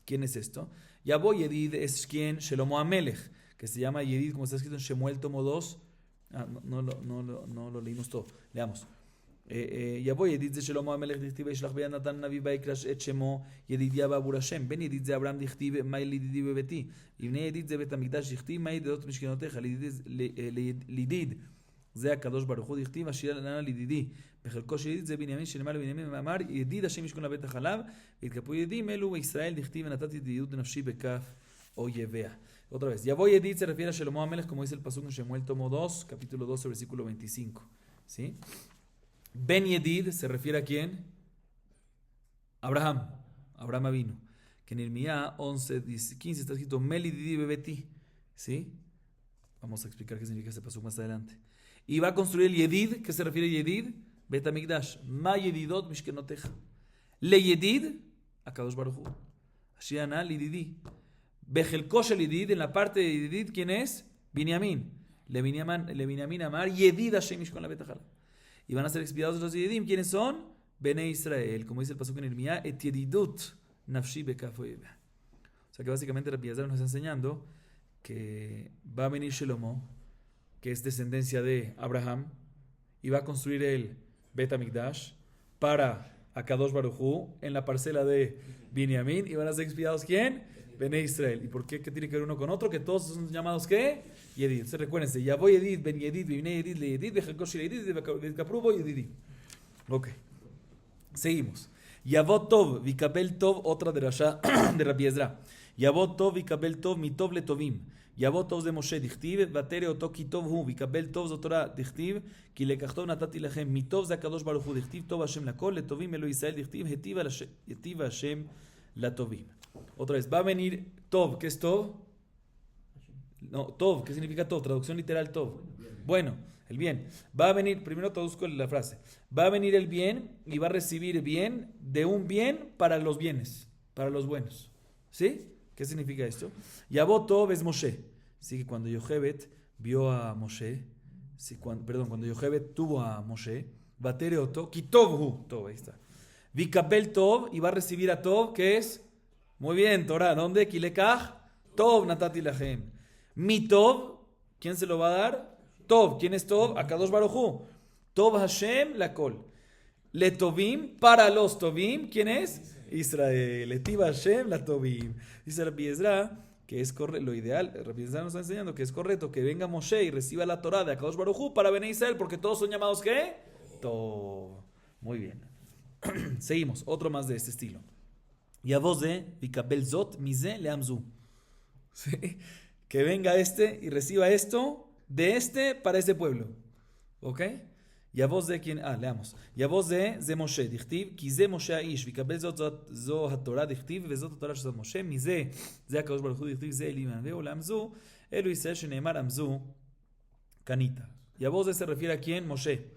¿Quién es esto? Yavo Yedid es quien Shelomo Amelech, que se llama Yedid, como está escrito en Shemuel tomo 2. No lo leímos todo. Leamos. יבוא ידיד זה שלמה המלך דכתיב וישלח ביד נתן הנביא ויקרא את שמו ידידיה בעבור השם. בן ידיד זה אברהם דכתיב מה ידידי בביתי. לבני ידיד זה בית המקדש דכתיב מה ידידות משכנותיך. לידיד זה הקדוש ברוך הוא דכתיב אשר נתן לידידי. בחלקו של ידיד זה בנימין שנאמר לבנימין ואמר ידיד השם ישכון לבית החלב. והתקפו ידידים אלו וישראל דכתיב ונתתי ידידות נפשי בכף אויביה. Otra vez, Yavo Yedid se refiere a Shelomo Amelech, como dice el pasuk en Shemuel tomo 2, capítulo 12, versículo 25. ¿Sí? Ben Yedid se refiere a quién? Abraham Avinu. Que en Irmía 11, 15 está escrito Melididi Bebeti. ¿Sí? Vamos a explicar qué significa este pasuk más adelante. Y va a construir el Yedid. ¿Qué se refiere a Yedid? Bet Hamikdash. Ma Yedidot Mishkenoteja. Le Yedid, Akadosh Baruch Hu. Ashiana Lididi. Bejelko shel Yedid, en la parte de Yedid, ¿quién es? Binyamin. Le Binyamin Amar Yedid Hashem Mishkon la Betachal. Y van a ser expiados los Yedim. ¿Quiénes son? Bene Israel. Como dice el pasuk en Irmía, et yedidut nafshi bekaf oiveh. O sea que básicamente Rabbi Yehuda nos está enseñando que va a venir Shelomo, que es descendencia de Abraham, y va a construir el Bet HaMikdash para Akadosh Baruj Hu en la parcela de Binyamin. ¿Y van a ser expiados quién? Bene Israel. ¿Y por qué? ¿Qué tiene que ver uno con otro? Que todos son llamados ¿qué? Yedid. Entonces recuérdense, Yavo Yedid, Ben Yedid, Bine Yedid, Le Yedid, Bejelko shel Yedid, Bekaprubo Yedidim. Ok. Seguimos. Yavo Tov, Vikabel Tov, otra de Rasha de Rabbi Ezra. Yavo Tov, Vikabel Tov, Mitov le Tovim. Yavo Tov de Moshe, Dichtiv, Vatere Oto Kitov Hu, Vikabel Tov Zotora, Dichtiv, Ki lekachto natati lachem, Mitov de Akadosh Baruch Hu, Dichtiv, Tov Hashem lakol, le Tovim Elo Israel, Dichtiv, Hetiva Hashem la Tovim. Otra vez, va a venir Tov. ¿Qué es Tov? No, Tov, ¿qué significa Tov? Traducción literal Tov. Bueno, el bien. Va a venir, primero traduzco la frase. Va a venir el bien y va a recibir bien de un bien para los bienes, para los buenos. ¿Sí? ¿Qué significa esto? Yavó Tov es Moshe. Así que cuando Yochebed vio a Moshe, cuando Yochebed tuvo a Moshe, Batere Oto, Kitov Hu, Tov, ahí está. Vikabel Tov, y va a recibir a Tov, que es, muy bien, Torah, ¿dónde? Kilekach, Tov Natati Lachem. Mi Tov, ¿quién se lo va a dar? Tov, ¿quién es Tov? Akadosh Baruj Hu. Tov Hashem Lakol. Le Tovim, para los Tovim, ¿quién es? Israel. Letiva Hashem la Tovim. Dice Rabbi Ezra que es correcto, lo ideal, Rabbi Ezra nos está enseñando que es correcto que venga Moshe y reciba la Torah de Akadosh Baruj Hu para venir a Israel, porque todos son llamados ¿qué? Tov. Muy bien. Seguimos, otro más de este estilo. Yavoze vikabel zot mize leamzu. ¿Sí? Que venga este y reciba esto de este para este pueblo. ¿Ok? Yavoze quién? Leamos. Yavoze ze Moshe dichtiv ki ze Moshe aish vikabel zot zo haTorah dichtiv vezot haTorah shel Moshe mize ze HaKadosh Baruch Hu dichtiv ze eliman veo leamzu elu Israel sheneemar amzu kanita. Yavoze se refiere a quién? Moshe.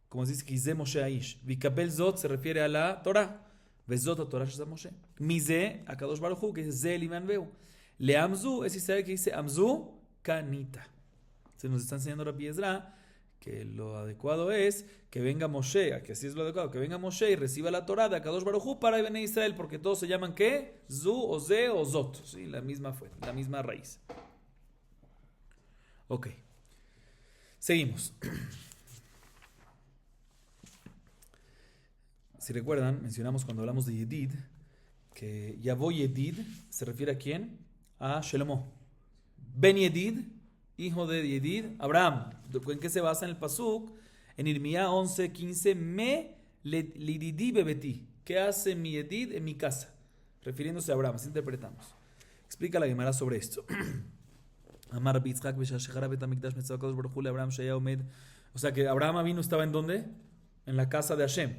Como se dice que Ze Moshe Aish. Vikabel Zot se refiere a la Torah. Vezot a Torah Shazam Moshe. Mize a Kadosh Baruch Hu, que es Ze Liman Veu. Le Amzu es Israel que dice Amzu Kanita. Se nos está enseñando Rabbi Ezra que lo adecuado es que venga Moshe, que así es lo adecuado, que venga Moshe y reciba la Torah de Kadosh Baruch Hu para venir a Israel, porque todos se llaman ¿qué? Zu o Ze o Zot. Sí, la misma raíz. Ok. Seguimos. Si recuerdan, mencionamos cuando hablamos de Yedid, que Yavo Yedid se refiere a quién? A Shelomo. Ben Yedid, hijo de Yedid, Abraham. ¿En qué se basa en el pasuk? En Irmía 11:15, me lididi bebeti. ¿Qué hace mi Yedid en mi casa? Refiriéndose a Abraham, así interpretamos. Explica la Gemara sobre esto. Amar Bitzchak b'shashechara bet hamikdash mitzvah kadosh baruch hu le Abraham shaya omed. O sea que Abraham Avinu estaba ¿en dónde? En la casa de Hashem.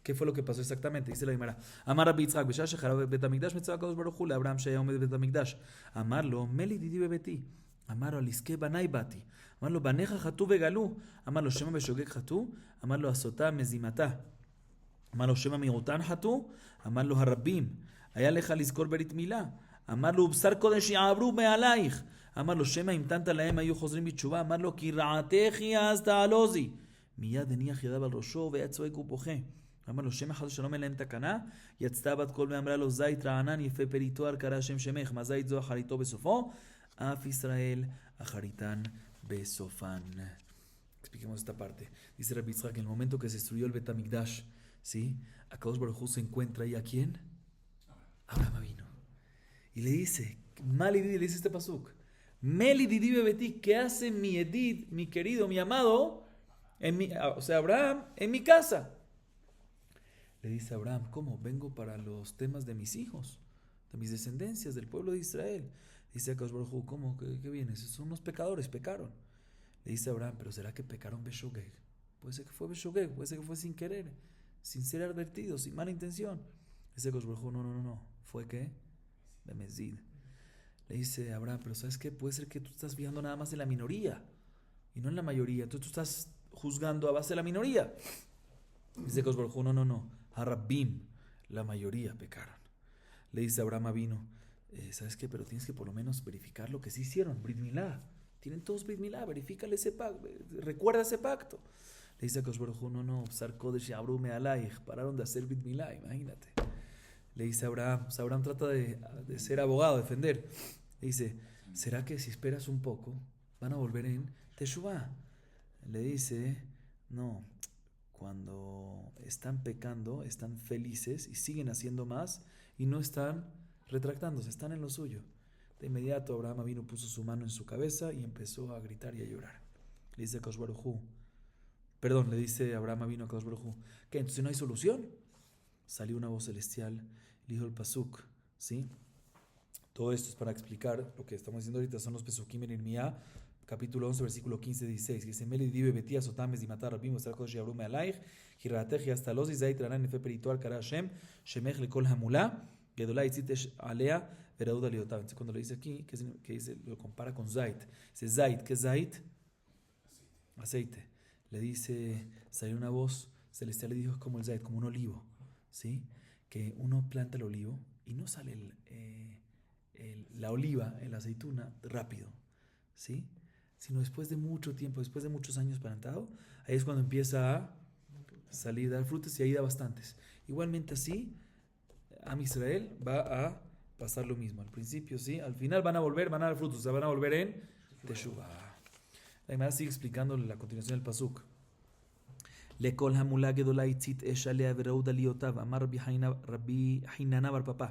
¿Qué fue lo que pasó exactamente? Dice la Gemara. Amar Rabbi Yitzhak, Beshah shecharab bet hamikdash, mitzvah kadosh baruch hu leAbraham shaya omed bet hamikdash. Amar lo, meli didi bebeti. Amar lo, aliske banai bati. Amar lo, baneja chatu vegalu. Amar lo, shema beshogeg chatu. Amar lo, asota mezimata. Amar lo, shema miutan chatu. Amar lo, harabim. Haya lecha lizkor berit milah. אמר לו, בשר קודש יעברו מעלייך. אמר לו, שמא המתנת להם היו חוזרים בתשובה. אמר לו, כי רעתך היא אז תעלוזי. מיד הניח ידיו על ראשו והיה צועק ובוכה. אמר לו, שמא חס ושלום אין להם תקנה. יצתה בת קול ואמרה לו, זית רענן יפה פרי תואר קרא השם שמך. מה זית זו אחריתו בסופו? אף ישראל אחריתן בסופן. Expliquemos esta parte. Dice Rabbi Yitzhak, en el momento que se destruyó el Betamigdash, ¿sí? Akadosh Baruj Hu se encuentra ahí, ¿a quién? Abraham vino. Y le dice, Malidid, le dice este pasuk, Meli didi bebeti, ¿qué hace mi Edid, mi querido, mi amado, o sea, Abraham, en mi casa? Le dice a Abraham, ¿cómo? Vengo para los temas de mis hijos, de mis descendencias, del pueblo de Israel. Dice a Akadosh Baruj Hu, ¿cómo? ¿Qué vienes? Son unos pecadores, pecaron. Le dice a Abraham, ¿pero será que pecaron Beshogeg? Puede ser que fue Beshogeg, puede ser que fue sin querer, sin ser advertido, sin mala intención. Dice Akadosh Baruj Hu, no, ¿fue qué? De Mezid. Le dice a Abraham, pero ¿sabes qué? Puede ser que tú estás fijando nada más en la minoría y no en la mayoría. Entonces tú estás juzgando a base de la minoría. Dice Akadosh Baruj Hu, no. Harabim, la mayoría pecaron. Le dice a Abraham vino, ¿sabes qué? Pero tienes que por lo menos verificar lo que sí hicieron. Brit Milá. Tienen todos Brit Milá. Verifícale ese pacto. Recuerda ese pacto. Le dice a Akadosh Baruj Hu, no. Sar Kodesh Yabru Me'alaich. Pararon de hacer Brit Milá, imagínate. Le dice a Abraham, o sea, Abraham trata de ser abogado, defender. Le dice, ¿será que si esperas un poco van a volver en Teshuvah? Le dice, no, cuando están pecando, están felices y siguen haciendo más y no están retractándose, están en lo suyo. De inmediato Abraham vino, puso su mano en su cabeza y empezó a gritar y a llorar. Le dice a Akadosh Baruj Hu, le dice Abraham vino a Akadosh Baruj Hu, ¿qué? ¿Entonces no hay solución? Salió una voz celestial, le dijo el pasuk, ¿sí? Todo esto es para explicar lo que estamos diciendo ahorita, son los pesukim en Irmía, capítulo 11, versículo 15-16, que dice, Meli dive betia sotames y matar rabim, estar kodesh yabrume alaich, giratech y hasta los izait ranan nefe peritual kara Hashem, shemech lekol hamula, gedolá itzitesh alea, verauda liotav. Entonces cuando lo dice aquí, que dice, lo compara con zait. Dice zait, ¿qué es zait? Aceite. Le dice, salió una voz celestial, le dijo, es como el zait, como un olivo. ¿Sí? Que uno planta el olivo y no sale la oliva, la aceituna, rápido, ¿sí? Sino después de mucho tiempo, después de muchos años plantado, ahí es cuando empieza a salir, dar frutos y ahí da bastantes. Igualmente así, Am Israel va a pasar lo mismo. Al principio, ¿sí? Al final van a dar frutos, o sea, van a volver en Teshuvah. La Gemara sigue explicando la continuación del pasuk. לכל המולה גדולה הצית אש עליה ורעודה ליותיו, אמר רבי חיננה בר פפא.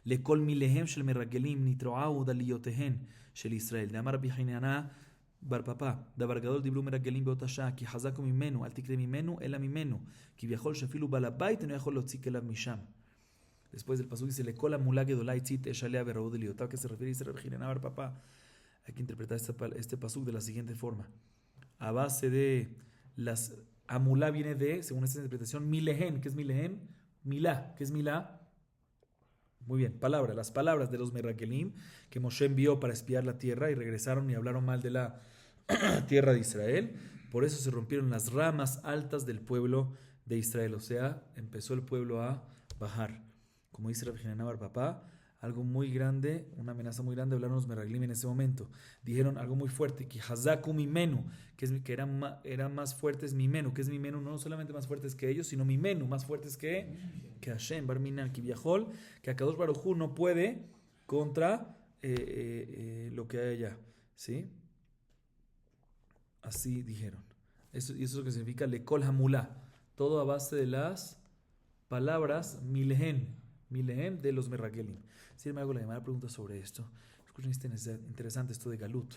לכל מיליהם של מרגלים נתרועו דליותיהן של ישראל. דאמר רבי חיננה בר פפא, דבר גדול דיברו מרגלים באותה שעה, כי חזקו ממנו, אל תקרא ממנו, אלא ממנו. כביכול שאפילו בעל הבית אינו יכול להוציא כליו משם. Después del pasuk dice, לכל המולה גדולה הצית אש עליה ורעודה ליותיו, que se refiere, dice Rabbi Hinana bar Papá. Hay que interpretar este pasuk de la siguiente forma. A base de las... Amulá viene de, según esta interpretación, Milehen. ¿Qué es Milehen? Milá. ¿Qué es Milá? Muy bien, las palabras de los Meragelim que Moshe envió para espiar la tierra y regresaron y hablaron mal de la tierra de Israel. Por eso se rompieron las ramas altas del pueblo de Israel. O sea, empezó el pueblo a bajar. Como dice Rabbi Hanina bar Papá, algo muy grande, una amenaza muy grande, hablaron los Meraglim en ese momento. Dijeron algo muy fuerte, que Hazaku Mimenu, que eran más fuertes Mimenu, que es Mimenu, no solamente más fuertes que ellos, sino Mimenu, más fuertes que Hashem, Barminan, Kiviahol, que Akadosh Baruj Hu no puede contra lo que hay allá. ¿Sí? Así dijeron. Y eso es lo que significa Lekol Hamulá, todo a base de las palabras Milehen de los Merragelim. Sin embargo, la llamada pregunta sobre esto. Escuchen, interesante esto de Galut.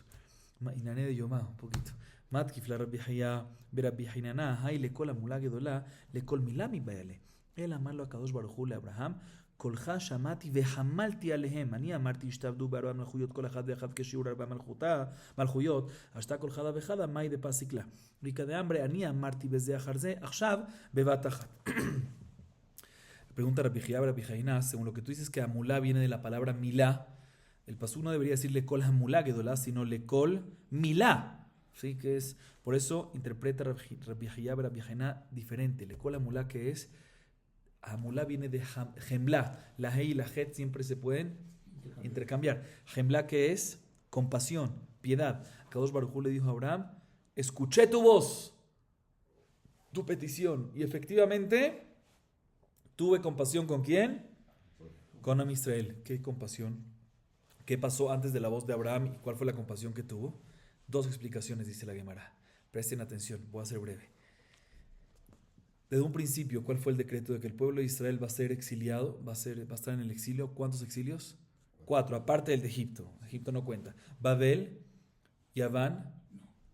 Inané de Yomá, un poquito. Matkif la Rabbi Haya, Berabbi Hainana, Hay lekol amulá gedolá, lekol milami bayale. El amarlo a Kadosh Baruj Hu le Abraham, kolcha shamati vehamalti alehem. Ani amarti ishtabdu barba malchuyot kol achad veachad keshiur arba malchuyot, hasta kol chada vechada may de pasikla. Rica de hambre, ani amarti bezeh acharze, achshav bevat achat. Pregunta Rabbi Jia, Rabbi Jaina, según lo que tú dices que Amulá viene de la palabra Milá, el pasú no debería decirle Kol Hamulá Gedolá, sino le Kol Milá. ¿Sí? Que es, por eso interpreta Rabbi Jia, Rabbi Jaina diferente. Le Kol Hamulá, que es, Hamulá viene de Gemlá. La He y la Het siempre se pueden intercambiar. Gemlá, que es compasión, piedad. Kadosh Baruj Hu le dijo a Abraham, escuché tu voz, tu petición, y efectivamente tuve compasión. ¿Con quién? Con Am Israel. ¿Qué compasión? ¿Qué pasó antes de la voz de Abraham y cuál fue la compasión que tuvo? Dos explicaciones, dice la Gemara. Presten atención, voy a ser breve. Desde un principio, ¿cuál fue el decreto de que el pueblo de Israel va a ser exiliado? Va a estar en el exilio. ¿Cuántos exilios? 4, aparte del de Egipto. Egipto no cuenta. Babel, Yaván,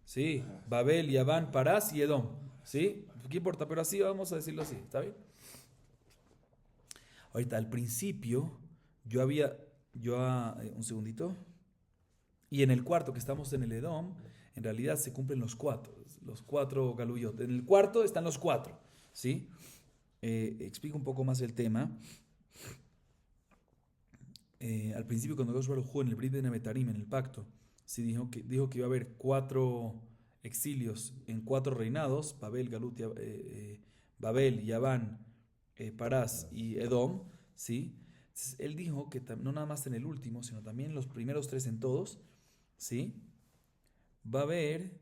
sí, Babel, Yaván, Parás y Edom. ¿Sí? ¿Qué importa? Pero así vamos a decirlo así. ¿Está bien? Ahorita, al principio, un segundito. Y en el cuarto, que estamos en el Edom, en realidad se cumplen los 4 galuyot. En el cuarto están los 4. ¿Sí? Explico un poco más el tema. Al principio, cuando Dios Baruj Hu en el Brit de Nebetarim, en el pacto, sí dijo que iba a haber 4 exilios en 4 reinados: Babel, Galut, Babel, Yaván, Parás y Edom. ¿Sí? Entonces, él dijo que no nada más en el último, sino también en los primeros 3 en todos, ¿sí? Va a haber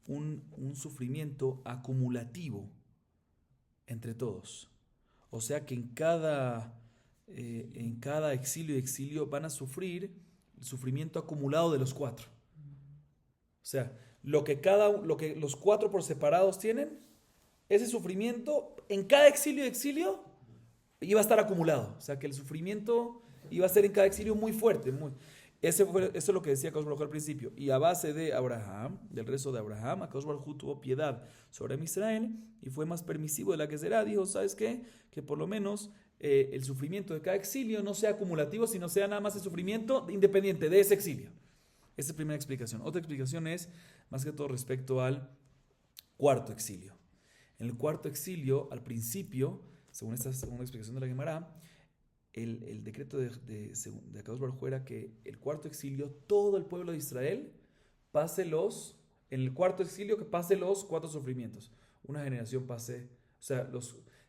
un sufrimiento acumulativo entre todos. O sea que en cada exilio y exilio van a sufrir el sufrimiento acumulado de los 4. O sea, lo que los 4 por separados tienen, ese sufrimiento en cada exilio y exilio iba a estar acumulado. O sea que el sufrimiento iba a ser en cada exilio muy fuerte. Eso es lo que decía Akadosh Baruj Hu al principio. Y a base de Abraham, del rezo de Abraham, Akadosh Baruj Hu tuvo piedad sobre Israel y fue más permisivo de la que será. Dijo, ¿sabes qué? Que por lo menos el sufrimiento de cada exilio no sea acumulativo, sino sea nada más el sufrimiento independiente de ese exilio. Esa es la primera explicación. Otra explicación es, más que todo, respecto al cuarto exilio. En el cuarto exilio, al principio, según esta segunda explicación de la Gemara, el decreto de Akadosh Baruj Hu era que el cuarto exilio, todo el pueblo de Israel en el cuarto exilio, que pase los 4 sufrimientos. Una generación pase, o sea,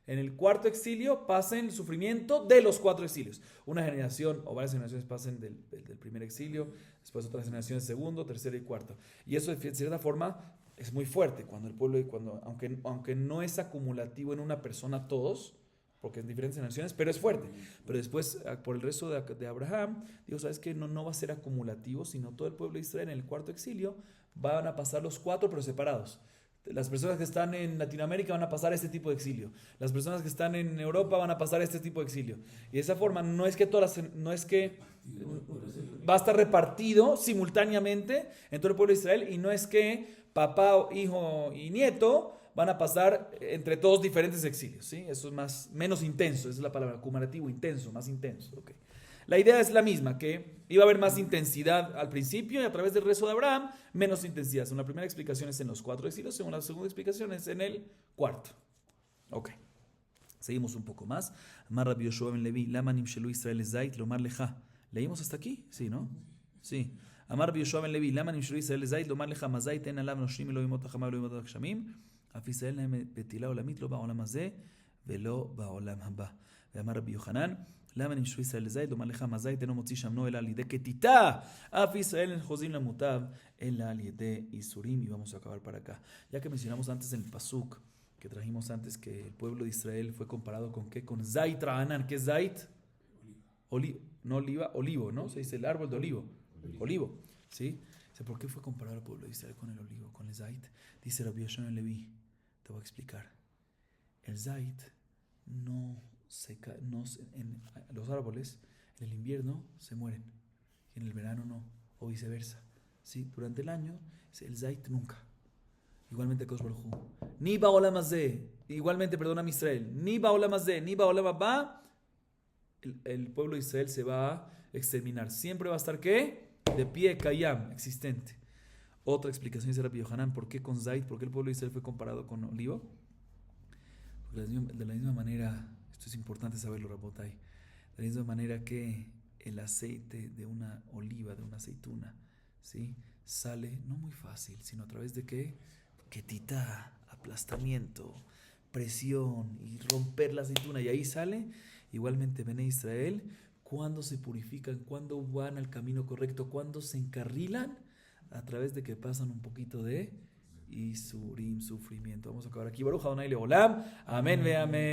en el cuarto exilio pasen el sufrimiento de los 4 exilios. Una generación o varias generaciones pasen del primer exilio, después otras generaciones segundo, tercero y cuarto. Y eso de cierta forma es muy fuerte cuando el pueblo, aunque no es acumulativo en una persona todos, porque en diferentes generaciones, pero es fuerte. Pero después, por el resto de Abraham, digo, ¿sabes qué? No va a ser acumulativo, sino todo el pueblo de Israel en el cuarto exilio van a pasar los 4, pero separados. Las personas que están en Latinoamérica van a pasar este tipo de exilio. Las personas que están en Europa van a pasar este tipo de exilio. Y de esa forma no es que va a estar repartido simultáneamente en todo el pueblo de Israel, y no es que papá, hijo y nieto van a pasar entre todos diferentes exilios, ¿sí? Eso es menos intenso, esa es la palabra, acumulativo, intenso, más intenso. Okay. La idea es la misma, que iba a haber más intensidad al principio y a través del rezo de Abraham, menos intensidad. Según la primera explicación es en los 4 exilios, según la segunda explicación es en el cuarto. Ok. Seguimos un poco más. Amar Rabbi Yoshua ben Levi, lama nimshelu Israel zait lomar leja. ¿Leímos hasta aquí? Sí, ¿no? Sí. Amar Rabbi Yoshua ben Levi, lama nimshelu Israel zait lomar leja mazait en alav noshrim elohimot hachama elohimot hachshamim. אף ישראל להם בתהילה עולמית לא בעולם הזה ולא בעולם הבא. ואמר רבי יוחנן, למה נמשו ישראל לזית? לומר לך, מה זית אינו מוציא שמנו אלא על ידי כתיתה. אף ישראל אין חוזים למוטב אלא על ידי ייסורים. Y vamos a acabar para acá. Ya que mencionamos antes en el pasuk, que trajimos antes, que el pueblo de Israel fue comparado con ¿qué? Con Zait Ra'anan. ¿Qué es Zait? No oliva, olivo, ¿no? Se dice el árbol de olivo. Olivo, ¿sí? ¿Por qué fue comparado el pueblo de Israel con el olivo, con el Zait? Dice Rabbi Yoshua ben Levi, te voy a explicar. El Zait los árboles en el invierno se mueren y en el verano no, o viceversa. ¿Sí? Durante el año, el Zait nunca. Igualmente Akadosh Baruj Hu. Ni ba'olam hazeh, igualmente, perdona, Israel, ni ba'olam hazeh, ni ba'olam haba, el pueblo de Israel se va a exterminar. Siempre va a estar, ¿qué? De pie, Kayam, existente. Otra explicación dice Rabbi Yohanan, ¿por qué con Zait? ¿Por qué el pueblo de Israel fue comparado con olivo? De la misma manera, esto es importante saberlo, Rabotai, de la misma manera que el aceite de una oliva, de una aceituna, ¿sí? Sale no muy fácil, sino a través de qué? Ketita, aplastamiento, presión y romper la aceituna y ahí sale. Igualmente Bene Israel, cuando se purifican, cuando van al camino correcto, cuando se encarrilan, a través de que pasan un poquito de Isurim, sufrimiento. Vamos a acabar aquí. Baruch Adonai Leolam. Amén ve amén.